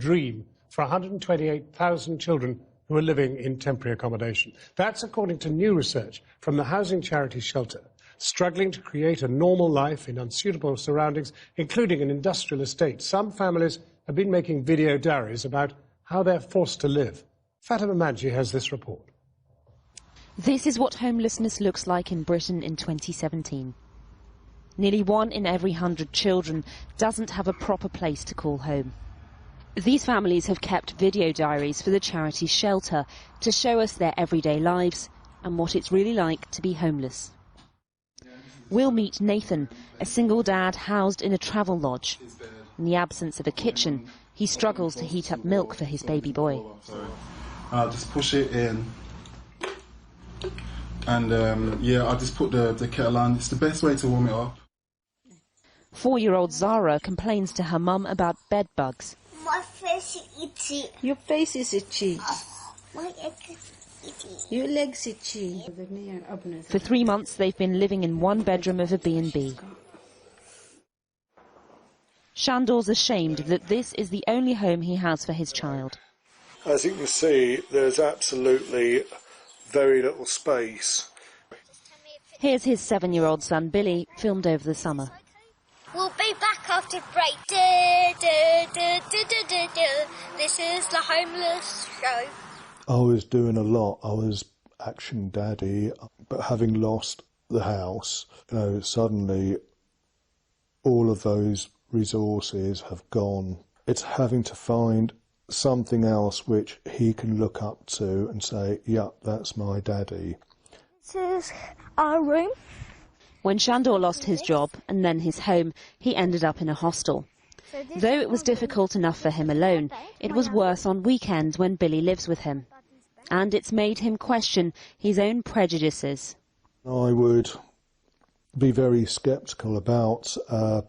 dream for 128,000 children who are living in temporary accommodation. That's according to new research from the housing charity Shelter, struggling to create a normal life in unsuitable surroundings, including an industrial estate. Some families have been making video diaries about how they're forced to live. Fatima Maggi has this report. This is what homelessness looks like in Britain in 2017. Nearly 1 in every 100 children doesn't have a proper place to call home. These families have kept video diaries for the charity Shelter to show us their everyday lives and what it's really like to be homeless. We'll meet Nathan, a single dad housed in a travel lodge. In the absence of a kitchen, he struggles to heat up milk for his baby boy. Just push it in. And yeah, I just put the kettle on. It's the best way to warm it up. 4-year-old Zara complains to her mum about bed bugs. My face is itchy. Your face is itchy. My leg is itchy. Your legs itchy. For 3 months, they've been living in one bedroom of a B&B. Shandor's ashamed that this is the only home he has for his child. As you can see, there's absolutely very little space. Here's his 7-year-old son Billy, filmed over the summer. We'll be back after break. This is the homeless show. I was doing a lot. I was action daddy, but having lost the house, suddenly all of those resources have gone. It's having to find something else which he can look up to and say, yep, that's my daddy. This is our room. When Shandor lost his job and then his home, he ended up in a hostel. Though it was difficult enough for him alone, it was worse on weekends when Billy lives with him. And it's made him question his own prejudices. I would be very sceptical about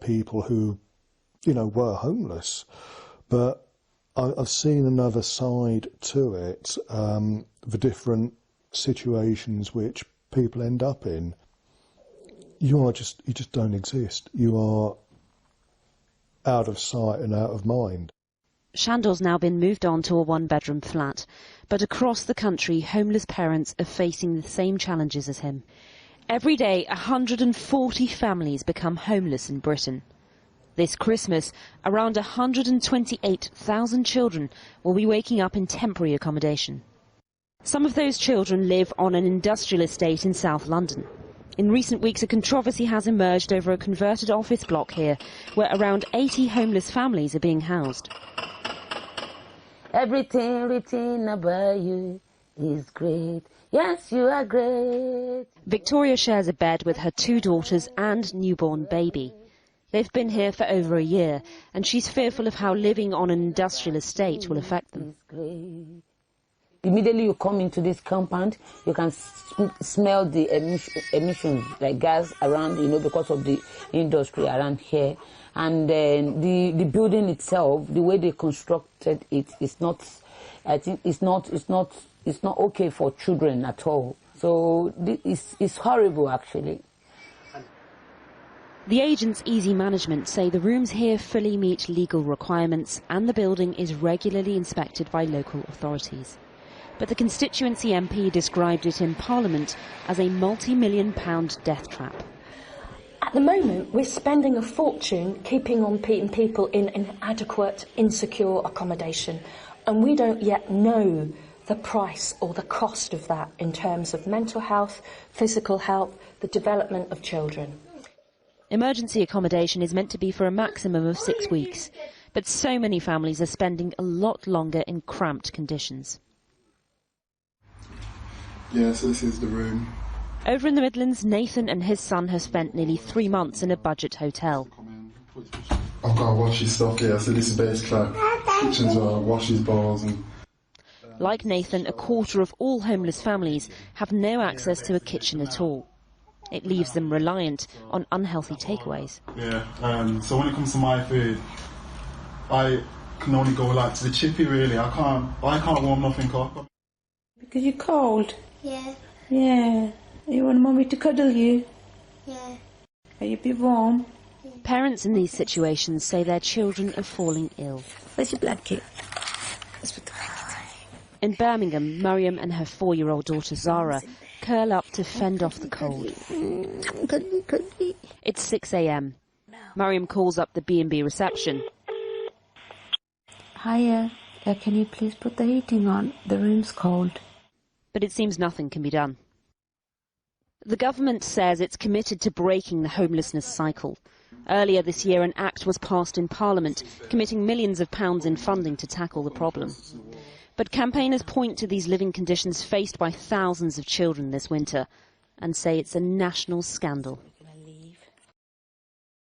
people who, were homeless. But I've seen another side to it, the different situations which people end up in. You just don't exist. You are out of sight and out of mind. Shandor's now been moved on to a 1-bedroom flat, but across the country, homeless parents are facing the same challenges as him. Every day, 140 families become homeless in Britain. This Christmas, around 128,000 children will be waking up in temporary accommodation. Some of those children live on an industrial estate in South London. In recent weeks, a controversy has emerged over a converted office block here, where around 80 homeless families are being housed. Everything written about you is great. Yes, you are great. Victoria shares a bed with her 2 daughters and newborn baby. They've been here for over a year, and she's fearful of how living on an industrial estate will affect them. Immediately you come into this compound, you can smell the emissions, like gas around, because of the industry around here. And then the building itself, the way they constructed it, is not, I think, it's not okay for children at all. So it's horrible, actually. The agent's Easy Management say the rooms here fully meet legal requirements and the building is regularly inspected by local authorities. But the constituency MP described it in Parliament as a multi-million-pound death trap. At the moment, we're spending a fortune keeping on people in inadequate, insecure accommodation, and we don't yet know the price or the cost of that in terms of mental health, physical health, the development of children. Emergency accommodation is meant to be for a maximum of 6 weeks, but so many families are spending a lot longer in cramped conditions. Yeah, so this is the room. Over in the Midlands, Nathan and his son have spent nearly 3 months in a budget hotel. I've got to wash his stuff here, so this is basically kitchens where I wash his bowls. And like Nathan, a quarter of all homeless families have no access to a kitchen at all. It leaves them reliant on unhealthy takeaways. Yeah, so when it comes to my food, I can only go to the chippy really. I can't warm nothing up. Because you're cold? Yeah. Yeah. You want mommy to cuddle you? Yeah. Are you be warm? Parents in these situations say their children are falling ill. Where's your blanket? Let's put the blanket on. In Birmingham, Mariam and her 4-year-old daughter Zara curl up to fend off the cold. It's 6 a.m. Mariam calls up the B&B reception. Hiya, can you please put the heating on? The room's cold. But it seems nothing can be done. The government says it's committed to breaking the homelessness cycle. Earlier this year, an act was passed in Parliament, committing millions of pounds in funding to tackle the problem. But campaigners point to these living conditions faced by thousands of children this winter and say it's a national scandal.